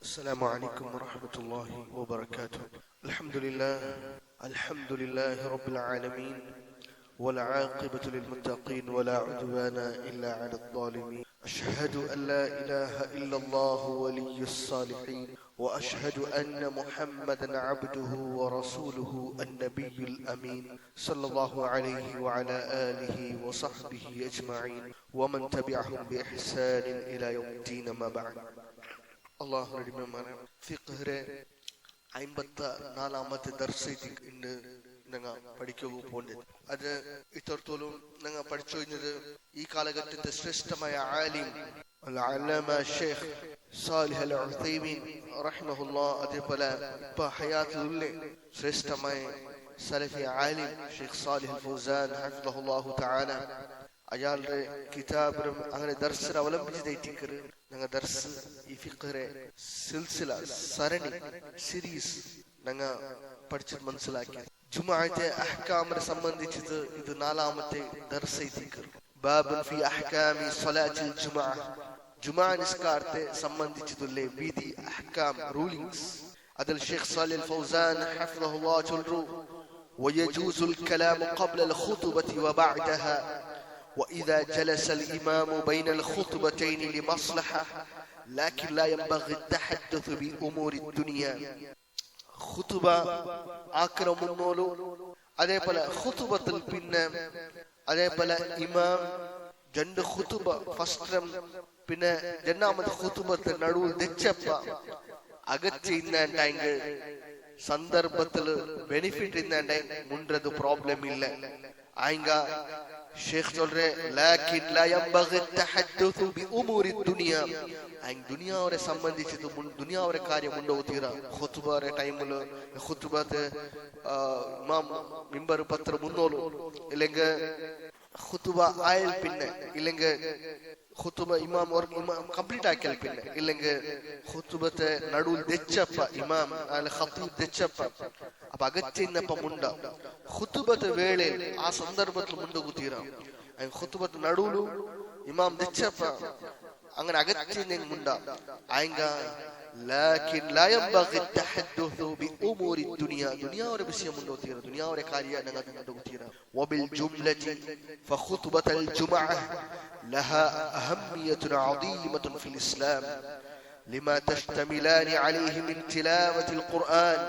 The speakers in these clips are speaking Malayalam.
السلام عليكم ورحمة الله وبركاته. الحمد لله رب العالمين، والعاقبة للمتقين ولا عدوان إلا على الظالمين. أشهد أن لا إله إلا الله ولي الصالحين، وأشهد أن محمدا عبده ورسوله النبي الأمين صلى الله عليه وعلى آله وصحبه أجمعين ومن تبعهم بإحسان إلى يوم الدين. ما بعد. അള്ളാഹുവിന്റെ അടിമമാരെ, ഫിഖ്ഹിലെ 54ാമത്തെ ദർസിലേക്ക് ഇന്ന് ഞങ്ങൾ പഠിക്കുക പോകുന്നത്. അത് ഇത്രത്തോളം ഞങ്ങൾ പഠിച്ചു കഴിഞ്ഞത് ഈ കാലഘട്ടത്തെ ശ്രേഷ്ഠമായ ആലിം അൽ-അല്ലാമ ഷെയ്ഖ് സാലിഹ് അൽ ഉസൈമീൻ റഹിമഹുല്ലാഹ്, അതേപോലെ ഇപ്പൊ ഹയാത്തിലുള്ള ശ്രേഷ്ഠമായ സലഫി ആലിം ഷെയ്ഖ് സാലിഹ് അൽ ഫൗസാൻ ഹഫിളഹുല്ലാഹു തആല അയാളുടെ കിതാബിലും അങ്ങനെ ദർസിൽ അവലംബിച്ചതായിട്ടിക്കറ് ഞങ്ങൾ ദർസ് ഈ ഫിഖ്ഹിലെ സിൽസില സരണി സീരീസ് ഞങ്ങൾ പഠിച്ചിട്ട് മനസ്സിലാക്കി. ജുമുഅത്തെ അഹ്കാമിനെ സംബന്ധിച്ചത് ഇത് 4ാമത്തെ ദർസായിട്ടിക്കറ്. ബാബുൻ ഫി അഹ്കാമി സ്വലാത്തിൽ ജുമുഅ, ജുമുഅ നിസ്കാരത്തെ സംബന്ധിച്ചിട്ടുള്ള വിധി, അഹ്കാം, റൂളിംഗ്സ്. അതിൽ ഷെയ്ഖ് സാലിഹ് അൽ ഫൗസാൻ ഹഫിളഹുല്ലാഹ് ചൊല്ലു, വയജൂസുൽ കലാമു ഖബ്ല അൽ ഖുതുബതി വബഅദഹ وإذا جلس الإمام بين الخطبتين لمصلحة لكن لا ينبغي التحدث بأمور الدنيا. ഖുതുബ ആക്കര മുന്നോലു, അതേപോലെ ഖുതുബത്തിൽ പിന്നെ അതേപോലെ ഇമാം രണ്ട് ഖുതുബ ഫസ്റ്റ് പിന്നെ രണ്ടാമത്തെ ഖുതുബത്തെ നടുവിൽ തെച്ചപ്പ അകത്ത് ഇന്നാണ്ടെങ്കിൽ സന്ദർഭത്തിൽ ബെനിഫിറ്റ് ഇന്നാണ്ടെ മുൻறது പ്രോബ്ലം ഇല്ല. ആയിങ്ക ഷെയ്ഖ് ചൊല്ലെ ലാകിൻ ലാ യംബഗി തഹദ്ദുസു ബിഉമൂരി ദുനിയ, ആയിങ് ദുനിയാവരെ സംബന്ധിച്ചിട്ട് ദുനിയാവരെ കാര്യം മുണ്ടോതീര. ഖുതുബയുടെ ടൈമിൽ ഖുതുബത്തെ ഇമാം മിമ്പർ പത്ര മുന്നോലു, ഇല്ലെങ്കിൽ ഖുതുബ ആയൽ പിന്നെ ഇല്ലെങ്കിൽ ഖുതുബ ഇമാം കംപ്ലീറ്റ് ആക്കിയാൽ പിന്നെ ഇല്ലെങ്കിൽ ഖുതുബത്തെ നടുവിൽ തെച്ചപ്പ ഇമാം അൽ ഖതീബ് തെച്ചപ്പ അപ്പൊ അകറ്റിന്നപ്പ മുണ്ട ഖുതുബത്തെ വേളയിൽ ആ സന്ദർഭത്തിൽ മുണ്ട കുത്തീര. ഖുതുബത്ത് നടുവിലും ഇമാം തെച്ചപ്പ അങ്ങനെ അകറ്റിന്ന മുണ്ട ആയിങ്ക لكن لا ينبغي التحدث بأمور الدنيا, ദുനിയാവരെ വിഷയം മുണ്ടോതീര, ദുനിയാവരെ കാര്യം ഞങ്ങൾ മുണ്ടോതീര. وبالجملة فخطبة الجمعة لها أهمية عظيمة في الإسلام لما تشتملان عليه من تلاوة القرآن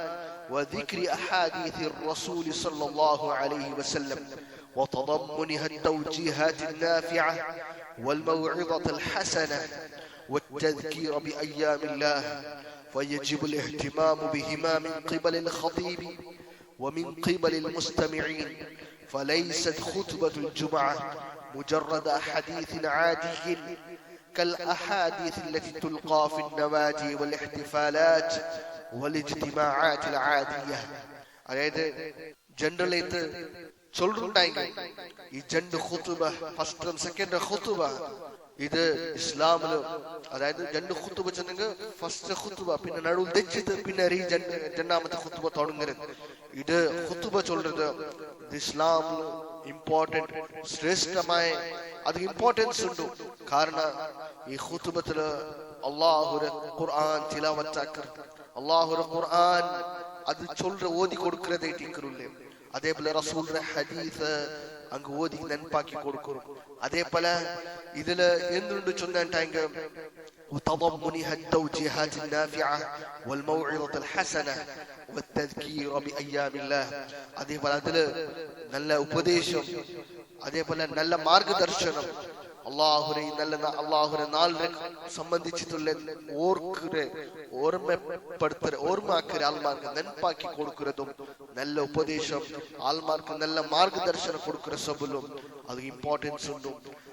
وذكر أحاديث الرسول صلى الله عليه وسلم وتضمنها التوجيهات النافعة والموعظة الحسنة والتذكير بأيام الله، فيجب الاهتمام بهما من قبل الخطيب ومن قبل المستمعين. فليست خطبة الجمعة مجرد حديث عادي كالأحاديث التي تلقى في النوادي والاحتفالات والاجتماعات العادية. അതായത് ജനറലായിട്ട് ചൊല്ലുണ്ടായെങ്കിൽ ഈ രണ്ട് ഖുതുബ ഫസ്റ്റ് സെക്കൻഡ് ഖുതുബ ഇത് ഇസ്ലാമില്, അതായത് രണ്ട് ഖുതുബ ചെന്നെങ്കിൽ ഫസ്റ്റ് ഖുതുബ പിന്നെ നടുവിൽ തെച്ചിട്ട് പിന്നെ രണ്ടാമത്തെ ഖുതുബ തുടങ്ങരുത്. ഇത് ഖുതുബ ചൊല്ലുന്നത് ഇത് ഇസ്ലാമില് ഇമ്പോർട്ടന്റ് ശ്രേഷ്ഠമായ അത് ഇമ്പോർട്ടൻസ് ഉണ്ട്. കാരണം ഈ ഖുതുബത്തില് അള്ളാഹുര ഖുർആൻ തിലാവത്താക്കർ, അള്ളാഹുര ഖുർആൻ അത് ചൊല്ലുற ഓതി കൊടുക്കുന്നതായിട്ടില്ലേ. അതേപോലെ റസൂലുടെ ഹദീസ് അങ്ങ് ഓതി നെൻപാക്കി കൊടുക്കും. അതേപോലെ ഇതില് എന്തുണ്ട് ചൊന്നാണ്ടെങ്കിൽ وتضمنها التوجيهات النافعة والموعظة الحسنة والتذكير بأيام الله. അതേപോലെ അതില് നല്ല ഉപദേശം, അതേപോലെ നല്ല മാർഗദർശനം, അള്ളാഹുരെ നാളിനെ സംബന്ധിച്ചിട്ടുള്ള ഓർമ്മയാക്കി ആൾമാർക്ക് നെൻപാക്കി കൊടുക്കുന്നതും നല്ല ഉപദേശം ആൾമാർക്ക് നല്ല മാർഗദർശനം കൊടുക്കുന്ന സബലും അത് ഇമ്പോർട്ടൻസ് ഉണ്ട്.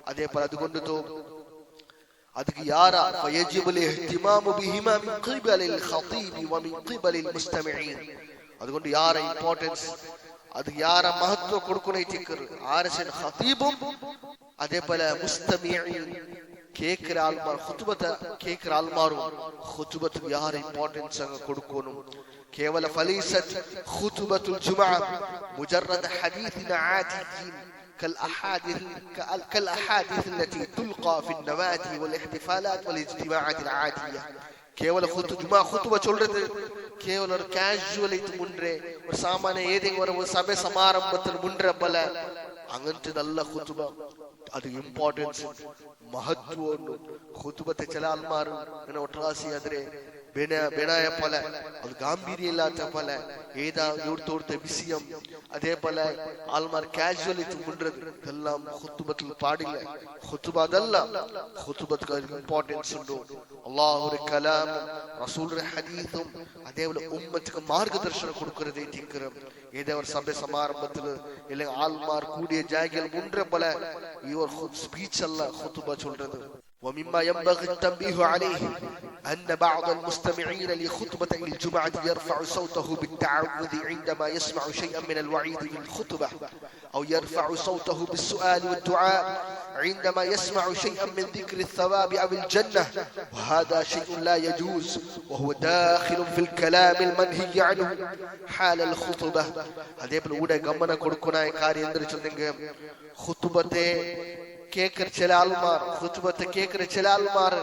അതേപോലെ അതുകൊണ്ട് ಅದಕ್ಕೆ ಯಾರ فيجب الاهتمام بهما من قبل الخطيب ومن قبل المستمعين. അതുകൊണ്ട് യാര ഇമ്പോർട്ടൻസ് അത് യാര മഹത്വം കൊടുക്കുന്നതിക്കർ ആരസൻ ഖതീബും അതേപോലെ മുസ്തമിഈൻ കേൾക്കുന്ന ആൾമാർ ഖുതുബത്ത് കേൾക്കുന്ന ആൾമാരും ഖുതുബത്ത് യാര ഇമ്പോർട്ടൻസ് അങ്ങ് കൊടുക്കണം. കേവല ഫലീസത്ത് ഖുതുബത്തുൽ ജുമുഅ മുജറദ ഹദീഥിൻ ആദിയിൻ كالأحاديث التي تلقى في النوادي والاحتفالات والاجتماعات العادية. കേവല ജുമാ ഖുതുബ ചൊല്ലുന്നത് കേവല ഒരു കാഷ്വൽ ആയിട്ട് മുൻറെ ഒരു സാമാന്യ ഏതെങ്കിലും ഒരു സഭ സമാരംഭത്തിൽ മുൻറെ പോലെ അങ്ങനത്തെ നല്ല ഖുതുബ അത് ഇമ്പോർട്ടൻസ് മഹത്വമുണ്ട്. ഖുതുബത്തെ ചില ആൾമാർ ഇങ്ങനെ ഒട്ടറാസി അതിരെ ബെനായ പോലെ അത് ഗാംഭീര്യമില്ലാത്ത പോലെ ഏതാ ഇവിടുത്തെ വിഷയം അതേപോലെ ആൾമാർ കാഷ്വലിറ്റി മുൻறது ഇതെല്ലാം ഖുതുബത്തിൽ പാടില്ല. ഖുതുബ അതല്ല, ഖുതുബത്ത് ഇമ്പോർട്ടൻസ് ഉണ്ട്. അള്ളാഹുവിന്റെ കലാമും റസൂലുടെ ഹദീസും അതേപോലെ ഉമ്മത്തിക്ക് മാർഗദർശനം കൊടുക്കുന്നത് ഏതേ ഒരു സഭ സമാരംഭത്തില് അല്ലെങ്കിൽ ആൾമാർ കൂടിയ ജാഗയിൽ മുൻറെ പോലെ ഈ ഒരു സ്പീച്ച് അല്ല ഖുതുബ ചൊല്ലുന്നത്. ومما ينبغي التنبيه عليه أن بعض المستمعين لخطبة الجمعة يرفع صوته بالتعوذ عندما يسمع شيئا من الوعيد في الخطبة، أو يرفع صوته بالسؤال والدعاء عندما يسمع شيئا من ذكر الثواب أو الجنة، وهذا شيء لا يجوز وهو داخل في الكلام المنهي عنه حال الخطبة. هذا بالأولى قمنا كركنا كاري اندرجننگ خطبة കേക്കർ ചില ആൾമാർ ഖുതുബത്തെ കേക്കർ ചില ആൾമാർ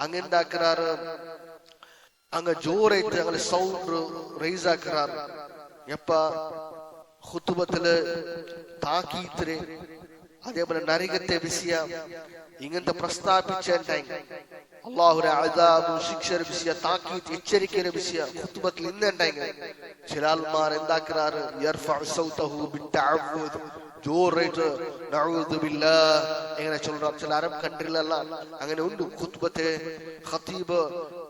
അങ്ങെന്താക്കാറ് അങ്ങ് ജോറായിട്ട് അങ്ങനെ സൗണ്ട് റൈസ് ആക്കാറ്. എപ്പ ഖുതുബത്തില് താക്കീത്തില് അതേപോലെ നരകത്തെ വിഷയ ഇങ്ങനത്തെ പ്രസ്താവിച്ചിട്ടുണ്ടെങ്കിൽ അള്ളാഹുരെ അദാബ് ശിക്ഷയുടെ വിഷയ താക്കീത്ത് എച്ചരിക്കയുടെ വിഷയ ഖുതുബത്തിൽ ഇന്നുണ്ടെങ്കിൽ ചില ആൾമാർ എന്താക്കാറ് യർഫഉ സൗതഹു ബിത്തഅവ്വുദ് ജോറായിട്ട് നഊദു ബില്ലാഹ് എങ്ങനെ ചൊല്ലുക. ചില അറബ് കൺട്രിയിലെല്ലാം അങ്ങനെ ഉണ്ട്. ഖുതുബത്തെ ഖതീബ്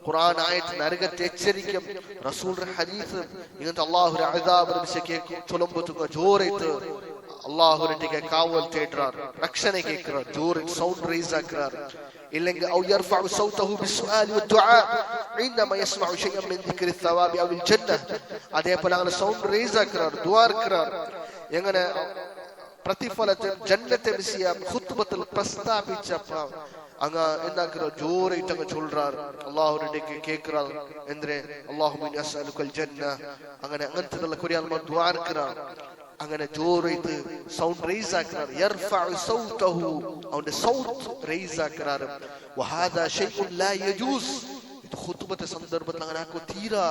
ഖുർആൻ ആയത്ത് നരകത്തെ എച്ചരിക്കും റസൂലുടെ ഹദീസ് ഇങ്ങനത്തെ അള്ളാഹുരെ അദാബ് വിഷയ ചൊല്ലുമ്പോൾ ജോറായിട്ട് അള്ളാഹുവിന്റെ കാവൽ തേടുறார், രക്ഷണ കേൾக்கிறார், ജോർ സൗണ്ട് റൈസ് ആക്കുறார். ഇല്ലെങ്കിൽ ഔ യർഫഉ സൗതഹു ബിസ്സുആൽ വദ്ദുആ عندما يسمع شيئا من ذكر الثواب او الجنه. അതേപോലെ അങ്ങനെ സൗണ്ട് റൈസ് ആക്കുறார், ദുആ ആക്കുறாർ. എങ്ങനെ പ്രതിഫലത്തെ ജന്നത്തെ വിഷയ ഖുതുബത്തിൽ പ്രസ്താവിച്ചപ്പോൾ അങ്ങ് എന്താക്കുറ ജോറായിട്ട് അങ്ങ് ചൊല്ലുறார், അള്ളാഹുവിന്റെ കേൾக்கிறார். എന്തേ അല്ലാഹുമ്മ ഇന്നി അസ്അലുക്കൽ ജന്ന അങ്ങനെ അങ്ങനത്തെ കുറേ ആൾമാർ ദുആ ആക്കുறார். അങ്ങനെ ജോറായിട്ട് സൗണ്ട് റൈസ് ആക്കുறார். യർഫഉ സൗതഹു അവന്റെ സൗണ്ട് റൈസ് ആക്കുறார். വഹാദാ ശൈഉൻ ലാ യജൂസ്. ഇത് ഖുതുബത്തെ സന്ദർഭത്തിൽ അങ്ങനെ ആക്കോ തീരാ.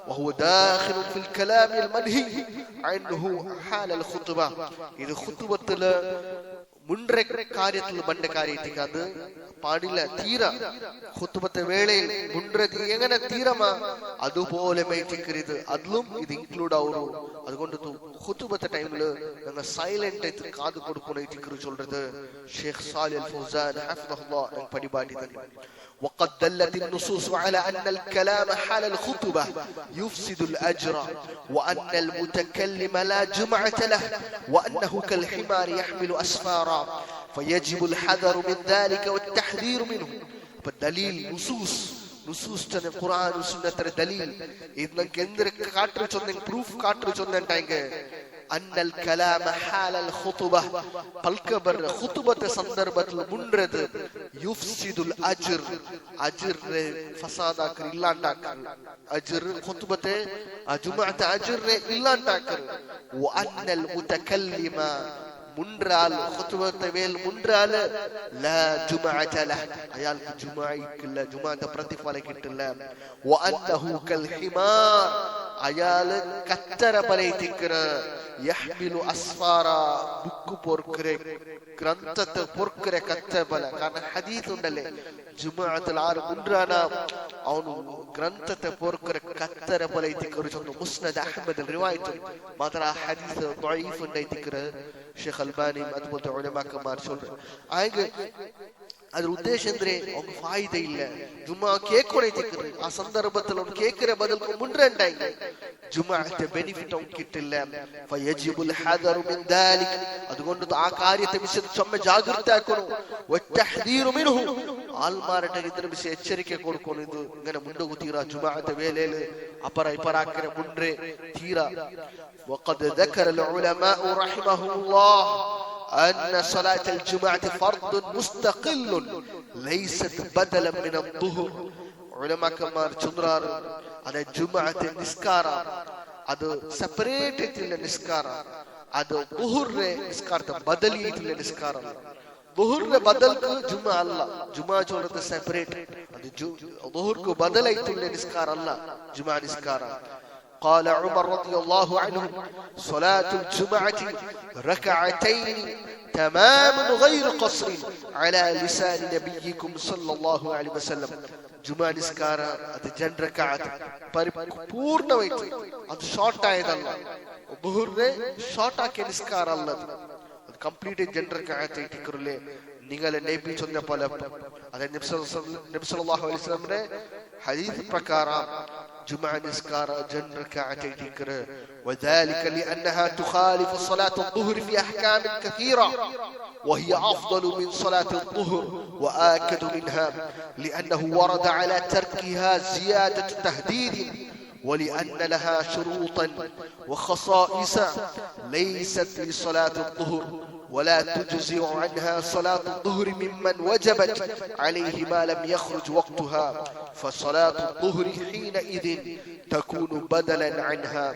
وهو داخل في الكلام المنهي عنه حال الخطبه. ഇത് ഖുതുബത്തിലെ മുൻറെ കാര്യത്തിൽ ബണ്ട കാര്യത്തിക്ക് അത് പാടില്ല തീര. ഖുതുബത്തെ വേളയിൽ മുൻറത് എങ്ങനെ തീരമാ അതുപോലെ മേറ്റിക്കരുത്, അതിലും ഇത് ഇൻക്ലൂഡ് ആവുന്നു. അതുകൊണ്ട് ഖുതുബത്തെ ടൈമില് ഞങ്ങൾ സൈലന്റ് ആയിട്ട് കാത് കൊടുക്കണേറ്റിക്കറ് ചൊല്ലുന്നത് ഷെയ്ഖ് സാലിഹ് അൽ ഫൗസാൻ ഹഫിദഹുല്ലാഹ് പരിപാടി തന്നെ. وقد دلت النصوص على أن الكلام حال الخطبة يفسد الأجر، وأن المتكلم لا جمعة له، وأنه كالحمار يحمل أسفارا، فيجب الحذر من ذلك والتحذير منه. فالدليل نصوص تن القرآن والسنة دليل إذن كندر كاتر چونن proof كاتر چونن تاينگه أن الكلام حال الخطبة بالكبر خطبة سندربتل منرد يفسد الأجر أجر فسادا كر إلا تاكر أجر خطبة جمعة أجر إلا تاكر. وأن المتكلم മുൻറാൽ ഖുതുബത്തെ വേൽ മുൻറാൽ ലാ ജുമഅത ലഹ് അയാൾക്ക് ജുമഅയില്ല, ജുമഅത്തെ പ്രതിഫലം കിട്ടില്ല. വഅന്നഹു കൽ ഹിമാർ അയാൾ കച്ചറ പലയിത്തിക്കറ യഹ്മിലു അസ്ഫാറ ബുക്ക് പൊർക്കരെ ഗ്രന്ഥത്തെ പൊർക്കരെ കച്ച പല. കാരണം ഹദീസ് ഉണ്ടല്ലേ ജുമഅത്തിൽ ആറ് മുൻറാന അവನು ഗ്രന്ഥത്തെ പൊർക്കരെ കച്ചറ പലയിത്തിക്കറ ചൊന്നു മുസ്നദ് അഹ്മദ് റിവായത്ത് മാത്ര ഹദീസ് ضعيف ഉണ്ടായിത്തിക്കറ ഷെയ്ഖ് അൽബാനി അതുപോലത്തെ ഉലമാക്കന്മാർ ചൊല്ലുന്നത്. ആകെ ಅದ್ರ ಉದ್ದೇಶ ಅಂದ್ರೆ ಅವ್ನು ಫಾಯಿದೆ ಇಲ್ಲ. ಜುಮ್ಮಾ ಕೇಳ್ಕೊಳೈತಿಕ್ರಿ ಆ ಸಂದರ್ಭದಲ್ಲಿ ಅವ್ನು ಕೇಳ್ಕರೆ ಬದಲು ಮುಂಡ್ರೆ ಅಂಟಾಗಿ ಜುಮಾಅത്തെ ಬೆನಿಫಿಟ್ ಅವ್ನು കിട്ടില്ല. ഫയജിബുൽ ഹദറു മിൻ ദാലിക് അതുകൊണ്ട് ആ കാര്യത്തെ വിഷയത്തിൽ ചൊമ്മ ജാഗ്രത ആക്കണം. വതഹദീറു മിൻഹു ആൽമാരുടെ ഇതിനെ വിഷയ എച്ചരിಕೆ കൊടുക്കണം. ഇത് ഇങ്ങനെ മുണ്ടു തീരാ ജുമാഅത്തെ വേലയിൽ അപ്പറ ഇപ്പറാക്കരെ മുണ്ട്രെ തീരാ. وقد ذكر العلماء رحمهم الله أن صلاة الجمعة فرض مستقل ليست بدلا من الظهر. علماء كما چندرار هذا جمعة نسكارا هذا separate نسكارا هذا ظهر نسكارا بدلي نسكارا. ളുഹുറിന്റെ ബദൽക്ക് ജുമ അല്ല. ജുമ ചൊല്ലുന്നത് സെപ്പറേറ്റ്. അത് ളുഹുർക്ക് ബദലായിട്ടുള്ള നിസ്കാരം അല്ല ജുമ നിസ്കാരം. قال عمر رضي الله عنه صلاة الجمعة ركعتين تمام غير قصر على لسان نبيكم صلى الله عليه وسلم. ജുമാ നിസ്കാരം അത് 2 റക്അത്ത് പൂർണ്ണമായിട്ട് അത് ഷോർട്ട് ആയതല്ല. ളുഹുറിനെ ഷോർട്ട് ആക്കിയ നിസ്കാരം അല്ല. അത് കംപ്ലീറ്റ് 2 റക്അത്ത് ആയിട്ടില്ലേ നിങ്ങളെ നബി ചൊന്ന പോലെ. അതായത് നബി സല്ലല്ലാഹു അലൈഹി വസല്ലമയുടെ ഹദീസ് പ്രകാരം ജുമാ നിസ്കാരം 2 റക്അത്ത് ആയിട്ടിക്കറ്. وذلك لأنها تخالف صلاة الظهر في أحكام كثيرة وهي أفضل من صلاة الظهر وآكد منها لأنه ورد على تركها زيادة تهديد ولأن لها شروطا وخصائص ليست لصلاة الظهر ولا تجزئ عنها صلاة الظهر ممن وجبت عليه ما لم يخرج وقتها فصلاة الظهر حينئذ تكون بدلا عنها.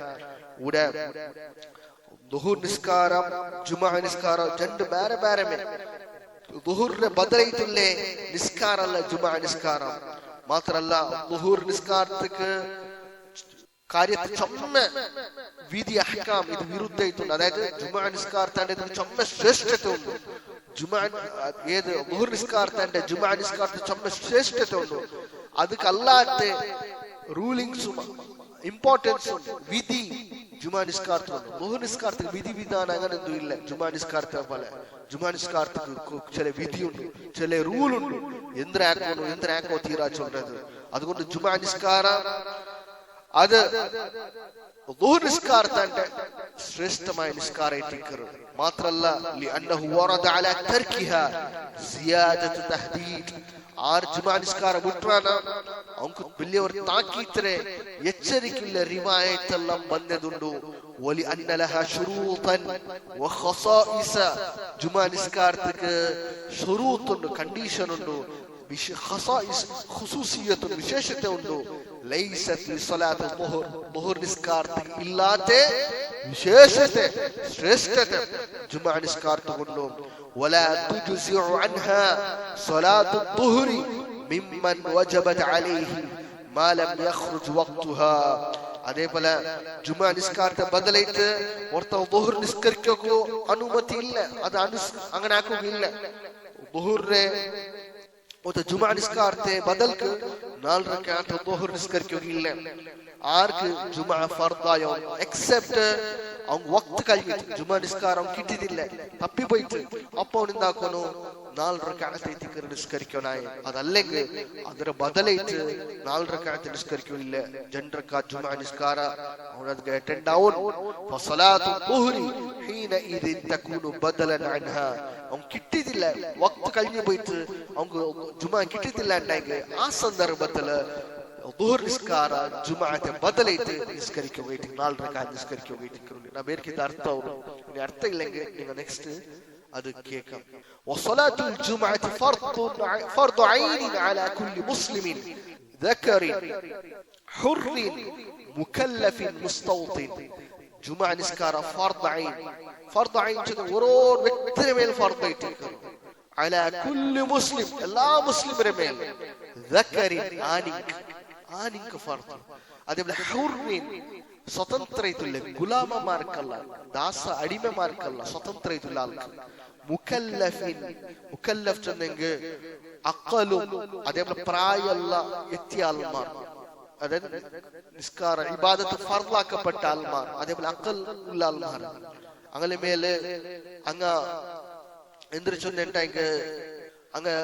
ളുഹുർ നിസ്കാരം ജുമാ നിസ്കാരം 2 ಬೇರೆ ಬೇರೆ. ളുഹുറിന്റെ ബദലായിട്ടുള്ള നിസ്കാരമല്ല ജുമാ നിസ്കാരം. മാത്രല്ല ളുഹുർ നിസ്കാരത്തിക്ക് കാര്യത്തിൽ ചൊമ്മ വിധി അഹ്കാം ഇത് വിരുദ്ധമായിട്ടുണ്ട്. അതായത് ജുമാ നിസ്കാരത്തിന്റെ ചൊമ്മ ശ്രേഷ്ഠത ഉണ്ട്. ഏത് ളുഹുർ നിസ്കാരത്തിന്റെ ജുമാ നിസ്കാരത്തിന് ചൊമ്മ ശ്രേഷ്ഠത ഉണ്ട്. ಅದಕ್ಕല്ലാത്ത ರೂಲಿಂಗ್ಸ್ ಇಂಪಾರ್ಟೆನ್ಸ್ ವಿಧಿ ಜುಮಾ ನಿಸ್ಕಾರ್ತಕ್ಕೆ ളുഹുർ നിസ്കാരത്തിന് വിധി വിധാനം അങ്ങനെയൊന്നും ഇല്ല. ജുമാ നിസ്കാരത്തെ പോലെ ജുമാ നിസ്കാരத்துக்கு ചില വിധിയുണ്ട്, ചില റൂളുണ്ട്. എന്തിനാക്കോ തീരാ ചൊല്ലത്. അതുകൊണ്ട് ജുമാ നിസ്കാരം അത് ളുഹുർ നിസ്കാരത്തിന്റെ ശ്രേഷ്ഠമായ നിസ്കാരമായിട്ടിരിക്കുന്നത് മാത്രല്ല لأنه ورد على تركها زيادة تهديد. ആർ ജുമാ നിസ്കാരം വിട്ടാണ് അവർക്ക് വലിയൊരു താക്കീത്തിനെ എച്ചരിക്കുള്ള റിവായത്തെല്ലാം വന്നതുണ്ട്. വലി അന്നലഹ ശുറൂതൻ വഖസായിസ. ജുമാ നിസ്കാരത്തിക്ക് ശുറൂത്തുണ്ട്, കണ്ടീഷൻ ഉണ്ട്, ഖസായിസ് ഖുസൂസിയത്ത് വിശേഷത ഉണ്ട്. ലൈസത് ലിസലാത്ത് ളുഹുർ. ളുഹുർ നിസ്കാരത്തിൽ ഇല്ലാത്ത വിശേഷത ശ്രേഷ്ഠത ജുമാ നിസ്കാരത്തുണ്ട്. ولا تجزع عنها صلاة الظهر ممن وجبت عليه ما لم يخرج وقتها. അതേപോലെ ജുമാ നിസ്കാരത്തെ ബദലായിട്ട് ഓർത്ത ളുഹുർ നിസ്കരിക്കോ അനുമതി ഇല്ല. അത് അങ്ങനെ ആക്കുകയില്ല. ളുഹുറിനെ ജുമാ നിസ്കാരത്തെ ബദൽക്ക് 4 റക്അത്ത് ളുഹുർ നിസ്കരിക്കുകയില്ല. ആർക്ക് ജുമാ ഫർദായോ എക്സെപ്റ്റ് അവൻ വക്ത് കഴിഞ്ഞിട്ട് ജുമാ നിസ്കാരം കിട്ടിയിട്ടില്ല, തപ്പിപ്പോയിട്ട് അപ്പോൾ എന്താക്കുന്നു 4 റക്അത്ത് നിസ്കരിക്കണായി. അതല്ലെങ്കിൽ അതിന് ബദലായിട്ട് 4 റക്അത്ത് നിസ്കരിക്കില്ല. 2 റക്അത്ത് ജുമാ നിസ്കാര അവനത് അറ്റൻഡ് ആവും. ഫസലാത്തു ളുഹ്രി ഹീനഇദിൻ തകൂനു ബദലൻ അൻഹാ. അവൻ കിട്ടിയിട്ടില്ല, വക്ത് കഴിഞ്ഞു പോയിട്ട് അവൻക്ക് ജുമാ കിട്ടിയിട്ടില്ല ഉണ്ടെങ്കിൽ ആ സന്ദർഭത്തിൽ ളുഹുർ നിസ്കാര ജുമാഅത്തെ ബദലായിട്ട് നിസ്കരിക്കുകയായിട്ട് 4 റക്അത്ത് നിസ്കരിക്കുകയായിട്ട്. ഞാൻ പേർക്ക് ഇത് അർത്ഥമാവും. ഇനി അർത്ഥം ഇല്ലെങ്കിൽ നിങ്ങൾ നെക്സ്റ്റ് അത് കേൾക്കാം. وصلاة الجمعة فرض عين على كل مسلم ذكر حر مكلف مستوطن. جمعة നിസ്കാര فرض عين. فرض عين ഓരോ വ്യക്തിയുടെ മേൽ ഫർദ് ആയിട്ടിരിക്കുന്നു. على كل مسلم, എല്ലാ മുസ്ലിമിന്റെ മേൽ. ذكر ആനിക്ക് ഫർദ്. അതേപോലെ ഹുർറിൻ സ്വതന്ത്രയില്ല, ഗുലാമമാർക്കല്ല, ദാസ അടിമമാർക്കല്ല, സ്വതന്ത്രയില്ല ആൾക്ക്. മുക്കല്ലഫിൻ, മുക്കല്ലഫ് ചെന്നെങ്കിൽ അഖലും അതേപോലെ പ്രായമുള്ള എത്തിയ ആൾമാർ, അതായത് നിസ്കാര ഇബാദത്ത് ഫർദാക്കപ്പെട്ട ആൾമാർ, അതേപോലെ അഖൽ ഉള്ള ആൾമാർ. അങ്ങനെ മേലെ അങ്ങ എന്തൊരു ചൊന്നെങ്കിൽ അങ്ങ്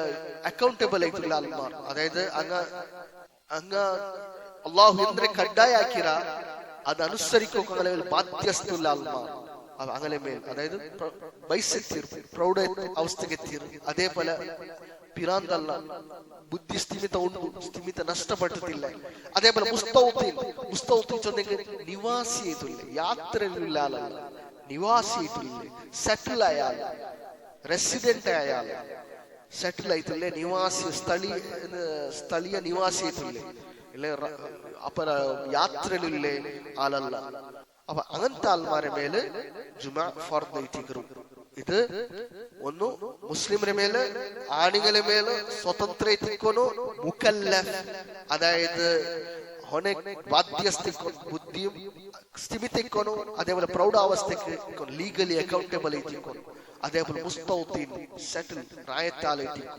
അക്കൗണ്ടബിൾ ആയിട്ടുള്ള ആൾമാർ, അതായത് അങ്ങ് അള്ളാഹു എന്തിനെ കഡ്ഡായാക്കിര അത് അനുസരിക്കുക ബാധ്യസ്ഥുള്ള ആൾമാർ. അങ്ങനെ മേൽ അതായത് വയസ്സെത്തിർ പ്രൗഢ അവസ്ഥക്കെത്തിർ. അതേപോലെ പിറാന്തല്ല, ബുദ്ധി സ്ഥിമിത ഉണ്ട്, സ്ഥിമിത നഷ്ടപ്പെട്ടിട്ടില്ല. അതേപോലെ മുസ്തൗത്തിൻ, മുസ്തൗത്തിൻ ചൊന്നെങ്കിൽ നിവാസി ആയിട്ടില്ല, യാത്രയിലുള്ള ആളല്ല, നിവാസി ആയിട്ടില്ല, സെറ്റിൽ ആയാൽ, റെസിഡന്റ് ആയാൽ, സെറ്റിൽ ആയിട്ടില്ലേ, നിവാസി സ്ഥലീയ നിവാസി ആയിട്ടില്ലേ, ഇല്ല അപ്പൊ യാത്രയിലുള്ള ആളല്ല. അപ്പൊ അങ്ങനത്തെ ആൾമാരെ മേല് ജുമാ ഫർദ് ആയിട്ടിരിക്കും. ഇത് ഒന്ന് മുസ്ലിമിന്റെ മേല് ആണുങ്ങളെ മേല് സ്വതന്ത്ര തിക്കോನು മുക്കല്ലഫ് അതായത് ബാധ്യസ്ഥിക്കോ ബുദ്ധിയും സ്ഥിമിത്തിക്കോನು അതേപോലെ പ്രൗഢാവസ്ഥക്ക് ലീഗലി അക്കൗണ്ടബിൾ ആയിട്ടിക്കോನು അതേപോലെ മുസ്തൗത്തീൻ സെറ്റിൽ റായത്താലായിട്ടിക്കോ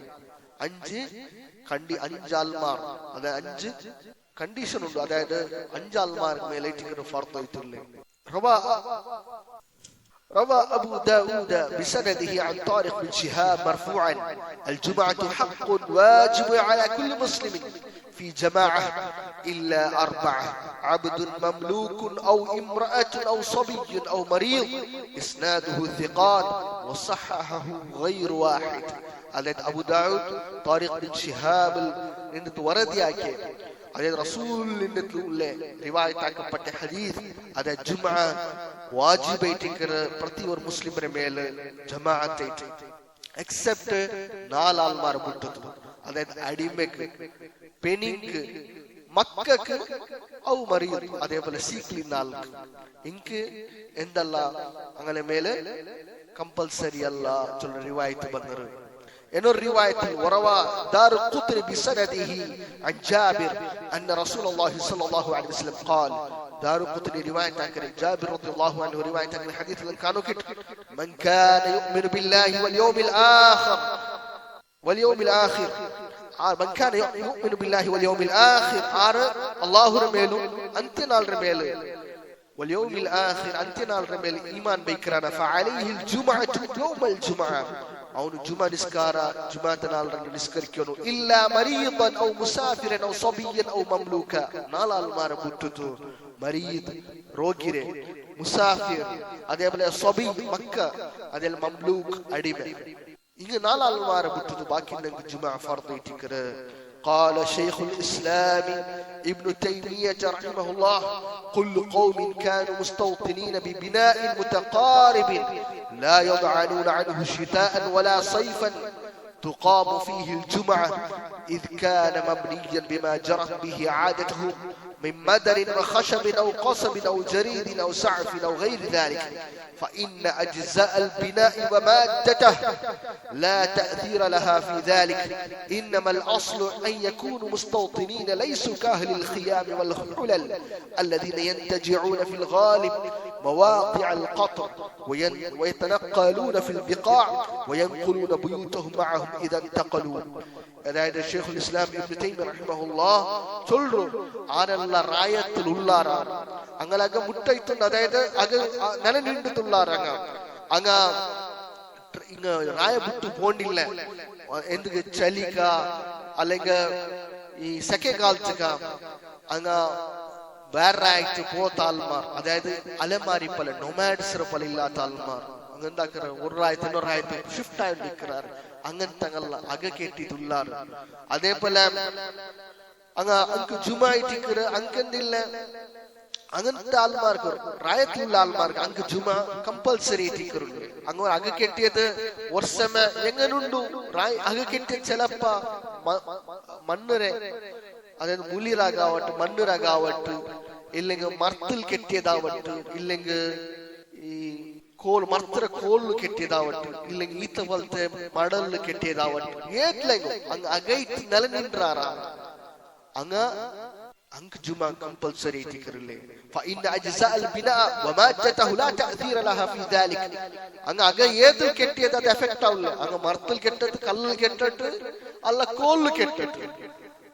അഞ്ചാൽമാർ അതായത് 5 കണ്ടീഷൻ ഉണ്ട് അതായത് 5 ആൽമാർക്ക് മേലേറ്റിക്കോ ഫർദ് ആയിട്ടില്ലേ روى أبو داود بسنده عن طارق بن شهاب مرفوعا الجمعة حق واجب على كل مسلم في جماعة إلا 4 عبد مملوك أو امرأة أو صبي أو مريض إسناده ثقات وصححه غير واحد. അതായത് അബൂ ദാവൂദ് താരിഖ് ബിൻ ഷിഹാബിൽ നിന്ന് വറദിയാക്കിയ അതായത് റസൂലിന്റെ റിവായത്താക്കപ്പെട്ട ഹദീസ് അതായത് ജുമുഅ വാജിബായിട്ടിരിക്കുന്ന പ്രതി ഒരു മുസ്ലിമിന്റെ മേലെ ജമാഅത്തായിട്ട് എക്സെപ്റ്റ് 4 ആൾമാർ വിട്ടത് അതായത് അടിമക്ക് പെണിക്ക് മക്കൾക്ക് ഔ മറിയദ് അതേപോലെ സീക്ലിന്ന ആൾക്ക് ഇൻക്ക് എന്തല്ല അങ്ങനെ മേലെ കമ്പൽസറി അല്ല ചൊല്ല റിവായത്ത് വന്നത് إنه الرواية وروى دار القطن بسنده عن جابر أن رسول الله صلى الله عليه وسلم قال دار القطن رواية تذكر جابر رضي الله عنه رواية تذكر حديث لن كانوا كت من كان يؤمن بالله واليوم الآخر من كان يؤمن بالله واليوم الآخر الله رميله أنت نال رميله واليوم الآخر أنت نال رميله إيمان بكرنا فعليه الجمعة يوم الجمعة ಅವನು ಜುಮಾ ನಿಸ್ಕಾರ ಜುಮಾತನಾಲ್ರನ್ನು ನಿಸ್ಕರಿಕೋನು ಇಲ್ಲ ಮರೀದನ್ ಔ ಮುಸಾಫಿರನ್ ಔ ಸಬಿಯನ್ ಔ ಮಮ್ಲೂಕ 4 ಆಲ್ಮಾರ ಬಿಟ್ಟುತು ಮರೀದ್ ರೋಗಿರೆ ಮುಸಾಫಿರ್ അതേപോലെ സബി മക്ക അതേപോലെ മംലൂക് അടിമ ഇങ്ങ 4 ആൽമാര ಬಿಟ್ಟುತು ബാക്കി നമുക്ക് ജുമാ ഫർദ് ആയിട്ടിക്കര قال شيخ الإسلام ابن تيمية رحمه الله كل قوم كانوا مستوطنين ببناء متقارب لا يضعنون عنه شتاء ولا صيفا تقام فيه الجمعة إذ كان مبنيا بما جرت به عادته من مدر وخشب أو قصب أو جريد أو سعف أو غير ذلك فإن أجزاء البناء ومادته لا تأثير لها في ذلك إنما الأصل أن يكونوا مستوطنين ليسوا كأهل الخيام والحلل الذين ينتجعون في الغالب مواقع القطر ويتنقلون في البقاع وينقلون بيوتهم معهم إذا انتقلوا. അതായത് ഷെയ്ഖുൽ ഇസ്ലാം ഇബ്നു തൈമിയ്യ റഹിമഹുല്ലാഹ് ചൊല്ലു ആരെല്ല റായത്തിൽ ഉള്ളാറാണ് അങ്ങലക മുട്ടയിട്ടുണ്ട് അതായത് അത് നനനിണ്ടുള്ളാറങ്ങ അങ്ങ ഇങ്ങ റായ വിട്ടു പോണ്ടില്ല എന്ത് ചലിക്ക അല്ലെങ്കിൽ ഈ സെക്കെ കാലത്തുക അങ്ങ വേറെ ആയിട്ട് പോത്ത ആൾമാർ അതായത് അലമാരി പോലെ നൊമാഡ്സ് പോലെ ഇല്ലാത്ത ആൾമാർ അങ്ങ് എന്താക്കാറ് ഒരു റായത്ത് ഇന്നൊരു റായത്ത് ഷിഫ്റ്റ് ആയിട്ട് നിൽക്കാറ് അങ്ങനത്തെ അക കേട്ടിട്ടുള്ളാറ് അതേപോലെ അങ്ങ് ജുമായിട്ടിക്കറ് അങ്ങെന്തില്ല അങ്ങനത്തെ ആൾമാർക്ക് റായത്തിലുള്ള ആൾമാർക്ക് അങ്ങ് ജുമ കമ്പൽസറി ആയിട്ടിക്കറുണ്ട് അങ്ങ് അക കെട്ടിയത് വർഷമ എങ്ങനുണ്ടു അക കെട്ടിയ ചിലപ്പ മണ്ണുരെ അതായത് മുളിറാകാവട്ടെ മണ്ണുറാകാവട്ടെ ഇല്ലെങ്കിൽ മർത്തിൽ കെട്ടിയതാവട്ടെ ഇല്ലെങ്കിൽ ഈ മർത്തര കോളിൽ കെട്ടിയതാവട്ടെ ഇല്ലെങ്കിൽ ഈത്ത പോലത്തെ മടലിൽ കെട്ടിയതാവട്ടെ ഏറ്റില്ലെങ്കിൽ അങ്ങ് അകൈറ്റ് നിലനിன்றாரா അങ്ങ് ജുമാ കമ്പൽസറി ആയിട്ടിക്കറില്ലേ فإن أجزاء البناء ومادته لا تأثير لها في ذلك അങ്ങ് അക ഏതിൽ കെട്ടിയത് അത് എഫക്റ്റ് ആവില്ല അങ്ങ് മർത്തിൽ കെട്ടിട്ട് കല്ലിൽ കെട്ടിട്ട് അല്ല കോളിൽ കെട്ടിട്ട്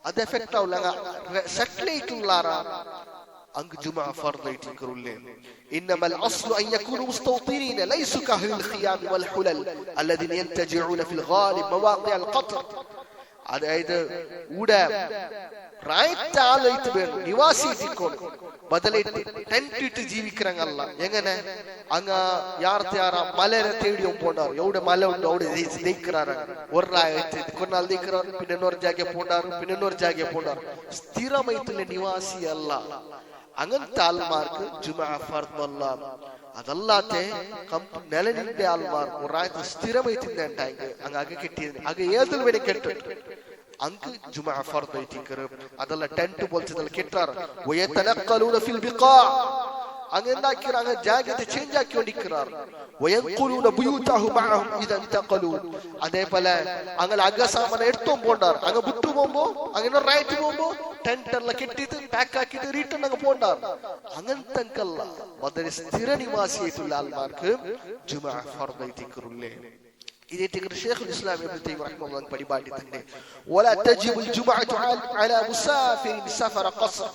അത് എഫക്റ്റ് ആവില്ല അങ്ങ് സെറ്റിൽ ആയിട്ടുള്ളാരാ അങ്ങ് ജുമാ ഫർദ് ആയിട്ടിക്കറില്ലേ إنما الأصل أن يكونوا مستوطنين ليسوا كأهل الخيام والحلل الذين ينتجعون في الغالب مواقع القطر അതായത് ഇവിടെ റായത്തായിട്ട് വേണം നിവാസിറ്റിക്കോണം ബദലായിട്ട് ടെന്റ് ഇട്ട് ജീവിക്കറങ്ങല്ല എങ്ങനെ അങ്ങ് യാർത്താറ മലരെ തേടിയും പോണ്ടാറ് എവിടെ മല ഉണ്ട് അവിടെ നീക്കറാറ് ഒരു റായത്ത് കൊന്നാൾ നീക്കറാറ് പിന്നെ ಇನ್ನೊരു ಜಾಗೆ പോണ്ടാറ് പിന്നെ ಇನ್ನೊരു ಜಾಗೆ പോണ്ടാറ് സ്ഥിരമായിട്ടുള്ള നിവാസി അല്ല അങ്ങനത്തെ ആൾമാർക്ക് ജുമാ ഫർദ് അല്ല അതല്ലാത്തെ നിലനിന്റെ ആൾമാർ ഒരാഴ്ച സ്ഥിരമായി തിന്നുണ്ടായി അങ്ങ് അക കെട്ടിയത് അക ഏതിൽ വേണേ കെട്ടിട്ട് അങ്ങ് ജുമാ ഫർദ് ആയിട്ടിക്കറ് അതല്ല ടെന്റ് പോലത്തെ കെട്ടാറ് വയതനഖലൂന ഫിൽ ബിഖാ അങ്ങ് എന്താക്കിറാங்க ജാഗത്തെ ചേഞ്ച് ആക്കിക്കൊണ്ടിരിക്കാറ് വയൻഖുലൂന ബുയൂതഹും മഅഹും ഇദാ ഇൻതഖലൂ അതേപോലെ അങ്ങനെ അകസാമന എടുത്തോ പോണ്ടാർ അങ്ങ് വിട്ടു പോകുമ്പോ അങ്ങനെ റൈറ്റ് പോകുമ്പോ ടെന്റ് എല്ലാം കെട്ടിട്ട് പാക്ക് ആക്കിയിട്ട് റിട്ടേൺ അങ്ങ് പോണ്ടാർ അങ്ങനത്തെ അങ്കല്ല മദർ സ്ഥിര നിവാസിയായിട്ടുള്ള ആൾമാർക്ക് ജുമുഅ ഫർദായിട്ടിക്കറുല്ലേ إذا شيخ الإسلام ابن تيمية رحمه الله بديباتي تنده ولا تجب الجمعة على مسافر سفر قصر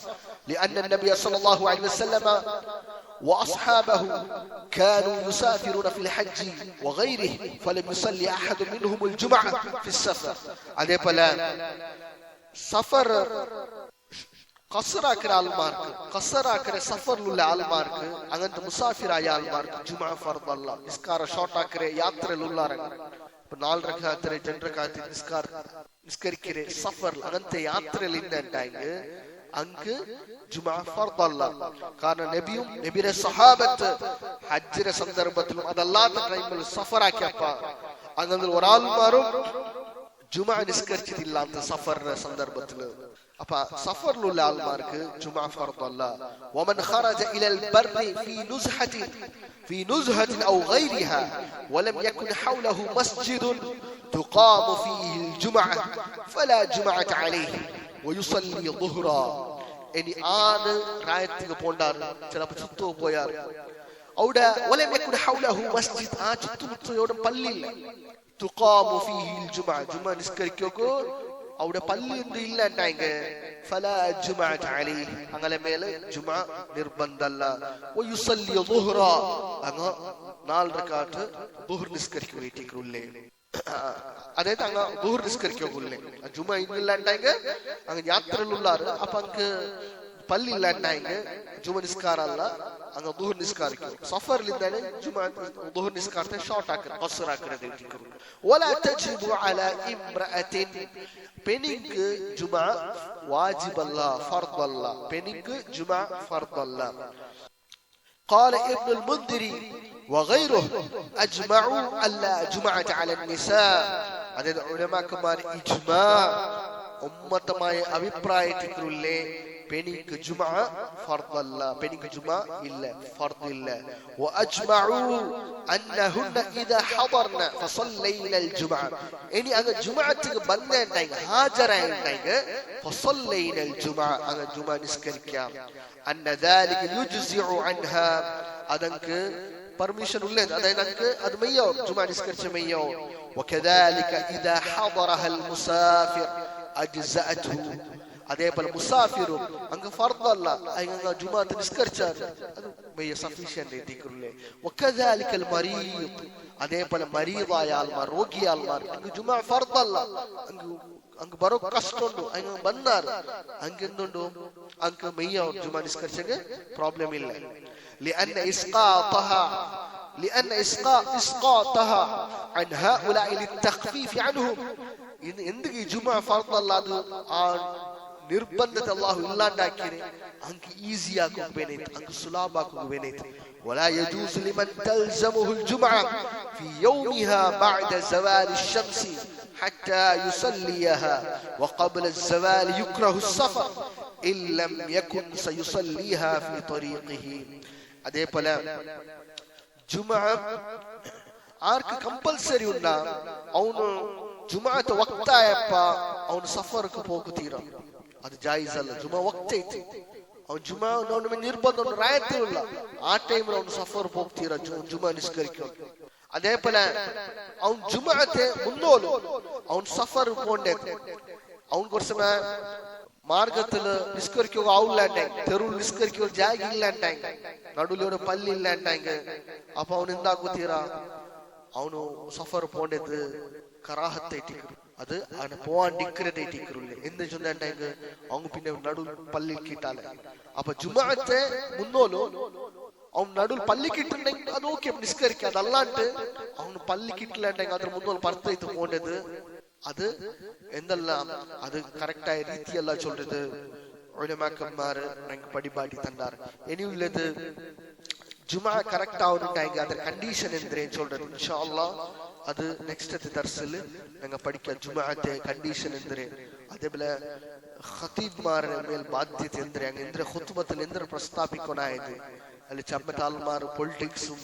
لأن النبي صلى الله عليه وسلم وأصحابه كانوا يسافرون في الحج وغيره فلم يصلي أحد منهم الجمعة في السفر هذا بلا سفر قصراكر ആൾമാർക്ക് ഖസറാക്കര സഫറിലുള്ള ആൾമാർക്ക് അങ്ങനത്തെ മുസാഫിറായ ആൾമാർക്ക് ജുമുഅ ഫർദ് അല്ല നിസ്കാര ഷോർട്ടാക്കര യാത്രയിലുള്ളവരാണ് ഇപ്പൊ 4 റക്അത്ത് 2 റക്അത്ത് നിസ്കരിക്കരെ സഫർ അങ്ങനത്തെ യാത്രയിൽ ഇണ്ടായെങ്കിൽ അങ്ക് ജുമുഅ ഫർദ് അല്ല കാരണം നബിയും നബിയുടെ സ്വഹാബത്ത് ഹജ്ജിന്റെ സന്ദർഭത്തിലും അതല്ലാത്ത ടൈമിൽ സഫറാക്കിയപ്പ അങ്ങനെ ഒരാൾമാരും ജുമുഅ നിസ്കരിച്ചിട്ടില്ലാത്ത സഫറിന്റെ സന്ദർഭത്തിൽ أبا سفر لولا المارك جمعة فرض الله ومن خرج إلى البر في نزهة أو غيرها ولم يكن حوله مسجد تقام فيه الجمعة فلا جمعة عليه ويصلي ظهرا يعني آن رايتك بوندار جلاب جتو بويار أودا ولم يكن حوله مسجد جتو يودم بليل تقام فيه الجمعة جمعة نسكر كيوكو അവിടെ പള്ളിയൊന്നും ഇല്ലാണ്ടായിങ്ക ഫലാ ജുമുഅത അലൈഹി അങ്ങനെ മേലെ ജുമുഅ നിർബന്ധല്ല വയുസല്ലി ദുഹ്റ അങ്ങ 4 റക്അത്ത് ദുഹ്ർ നിസ്കരിക്കുക വേണ്ടിക്കുള്ളേ അതായത് അങ്ങ ദുഹ്ർ നിസ്കരിക്കുകയുള്ളേ ജുമുഅ ഇല്ലാണ്ടായിങ്ക അങ്ങ യാത്രയിലുള്ളാറ് അപ്പൊ അങ്ങ് പള്ളി ഇല്ലാണ്ടായിങ്ക ജുമുഅ നിസ്കാരല്ല അങ്ങ ദുഹ്ർ നിസ്കാരിക്കും സഫറിൽ ഇല്ലാതെ ജുമുഅ ദുഹ്ർ നിസ്കാരത്തെ ഷോർട്ട് ആക്കുക ഖസ്ർ ആക്കുക വേണ്ടിക്കുള്ളേ വലാ തജിബു അലാ ഇംറഅത്തിൻ പെനിക്ക് ജുമുഅ വാജിബല്ല ഫർദല്ല പെനിക്ക് ജുമുഅ ഫർദല്ല قال ابن المنذري وغيره اجمعوا الا جمعة على النساء هذا العلماء كمان اجماع ഉമ്മത്തമായ അഭിപ്രായത്തിലുള്ള പെനിക്ക് ജുമുഅ ഫർദല്ല പെനിക്ക് ജുമുഅ ഇല്ല ഫർദില്ല വഅജ്മഉ അന്നഹുന്ന ഇദാ ഹദർന ഫസല്ലൈന അൽജുമുഅ ഇനി അങ്ങ് ജുമുഅത്തിക്ക് ബന്ധണ്ടായി ഹാജരായി ഫസല്ലൈന അൽജുമുഅ അങ്ങ് ജുമുഅ നിസ്കരിക്കാം അന്ന ദാലിക യുജ്സിഉ അൻഹാ അതൻക്ക് പെർമിഷൻ ഉള്ളത് അതായത് നമുക്ക് അത് മയ്യോ ജുമുഅ നിസ്കരിച്ച മയ്യോ وكذلك اذا حضرها المسافر اجزاته അതേപോലെ മുസാഫിറും അങ്ങ് ഫർദല്ല അങ്ങ് ജുമുഅ നിസ്കരിച്ചാൽ അത് മയ്യ സഫീഷ്യന്റ് ആയിരിക്കുള്ളേ വകദാലികൽ മരീദ് അതേപോലെ മരീദായ ആൾമാർ രോഗിയായ ആൾമാർ അങ്ങ് ജുമുഅ ഫർദല്ല അങ്ങ് ബറോ കഷ്ടമുണ്ട് അങ്ങ് ബന്നാർ അങ്ങ് എന്തുണ്ടോ അങ്ങ് മയ്യ ജുമുഅ നിസ്കരിച്ചെങ്കിൽ പ്രോബ്ലം ഇല്ല لأن إسقاطها عن هؤلاء للتخفيف عنهم എന്തിക്ക് ജുമുഅ ഫർദല്ല അത് ആ നിർബന്ധത്തെ അല്ലാഹു ഇല്ലാണ്ടാക്കിനെ അങ്ങ് ഈസി ആക്കുക വേണേറ്റ് അങ്ങ് സുലഭാക്കുക വേണേറ്റ് ولا يجوز لمن تلزمه الجمعة في يومها بعد زوال الشمس حتى يصليها وقبل الزوال يكره السفر إن لم يكن سيصليها في طريقه അതേപോലെ ജുമുഅ ആർക്ക് കമ്പൽസറി ഉണ്ട അവನು ജുമുഅത്തെ വക്തായപ്പ അവನು സഫർക്ക് പോക്ക് തീരാ അത് ജായിസ് അല്ല ജുമുഅ വക്ത ಐತಿ ಅವನು ಜುಮಾ ಅವನ ನಿರ್ಬಂಧ ರಾಯತಿಲ್ಲ ಆ ಟೈಮ್ ಅವನು ಸಫರ್ ಹೋಗ್ತೀರಾ ಜುಮಾ ನಿಸ್ಕರಿಕೋ അതേപോലെ അവൻ ജുമുഅത്തെ മുന്നോലു അവൻ സഫർ പോണ്ടേ അവൻ കുറച്ച് മാർഗത്തില് നിസ്കരിക്കുക ആവില്ലാണ്ടായി തെരുവ് നിസ്കരിക്കുക ജാഗ ഇല്ലാണ്ടായി നടുവിലൂടെ പള്ളി ഇല്ലാണ്ടായി അപ്പൊ അവൻ എന്താക്കുത്തീരാ അവನು സഫർ പോണ്ടത് കറാഹത്തെ അത് അവന് പോവാൻ ഡിക്രേറ്റ് ആയിട്ടില്ലേ എന്ന് ചൊന്നാണ്ടെങ്കിൽ അവൻ പിന്നെ നടുവിൽ പള്ളിയിൽ കിട്ടാലെ അപ്പൊ ജുമുഅത്തെ മുന്നോലു അവൻ നടുവിൽ പള്ളി കിട്ടുണ്ടെങ്കിൽ അത് ഓക്കെ നിസ്കരിക്കുക അതല്ലാണ്ട് അവന് പള്ളി കിട്ടില്ലാണ്ടെങ്കിൽ അದ್ರ മുന്നോൽ പർത്തൈത്ത് പോണ്ടത് അത് എന്തെല്ലാം അത് കറക്റ്റായ രീതിയല്ല ചൊല്ലത് ഉലമാക്കന്മാർ ഞങ്ങൾക്ക് പടിപാടി തന്നാറ് ഇനിയുള്ളത് ജുമുഅ കറക്റ്റ് ആവുന്നുണ്ടെങ്കിൽ അതിന്റെ കണ്ടീഷൻ എന്തിനേം ചൊല്ലത് ഇൻഷാ അല്ലാഹ് അത് നെക്സ്റ്റ് ദർസിൽ ഞങ്ങൾ പഠിക്കാം ജുമുഅത്തെ കണ്ടീഷൻ എന്തിനെ അതേപോലെ ഖതീബ്മാരുടെ മേൽ ബാധ്യത എന്തിനെ എന്തിനെ ഖുത്ബത്തിൽ എന്തിനെ പ്രസ്താവിക്കാനായത് അല്ലെ ചമ്മറ്റാൽമാർ പൊളിറ്റിക്സും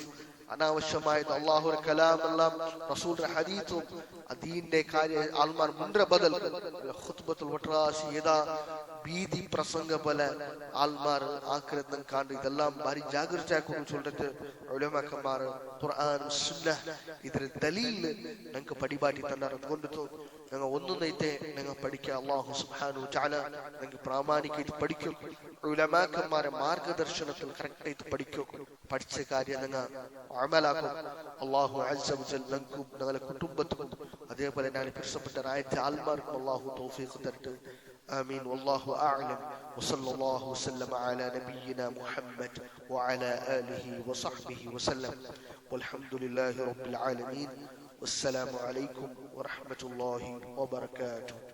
അനാവശ്യമായത് അള്ളാഹുര കലാമെല്ലാം റസൂലിന്റെ ഹദീസും ദീന്റെ കാര്യ ആൽമാർ മുൻറെ ബദൽ ഖുത്ബത്തുൽ വട്രാസി ഏതാ ബീദി പ്രസംഗ പോലെ ആൽമാർ ആക്കിരതം കാണ്ട് ഇതെല്ലാം ഭാരി ജാഗ്രതയാക്കുന്നു ചൊല്ലിട്ട് ഉലമാക്കന്മാർ ഖുർആൻ സുന്നഹ് ഇതിന്റെ ദലീൽ ഞങ്ങൾക്ക് പടിപാട്ടി തന്നാർ. അതുകൊണ്ടിട്ട് ഞങ്ങൾ ഒന്നൊന്നൈത്തെ ഞങ്ങൾ പഠിക്കുക. അള്ളാഹു സുബ്ഹാനഹു വതആല ഞങ്ങൾക്ക് പ്രാമാണികമായിട്ട് പഠിക്കും. ഉലമാക്കന്മാരെ മാർഗദർശനത്തിൽ കറക്റ്റായിട്ട് പഠിക്കും. പഠിച്ച കാര്യം ഞങ്ങൾ അമലാക്കും. അള്ളാഹു അസ്സ വജൽ ഞങ്ങൾക്കും ഞങ്ങളുടെ കുടുംബത്തിനും അതേപോലെ ഞാൻ പിരിച്ചപ്പെട്ട രാജ്യത്തെ ആൽമാർക്കും അള്ളാഹു തൗഫീഖ് തരട്ടെ. آمين والله أعلم وصلى الله وسلم على نبينا محمد وعلى آله وصحبه وسلم والحمد لله رب العالمين والسلام عليكم ورحمة الله وبركاته.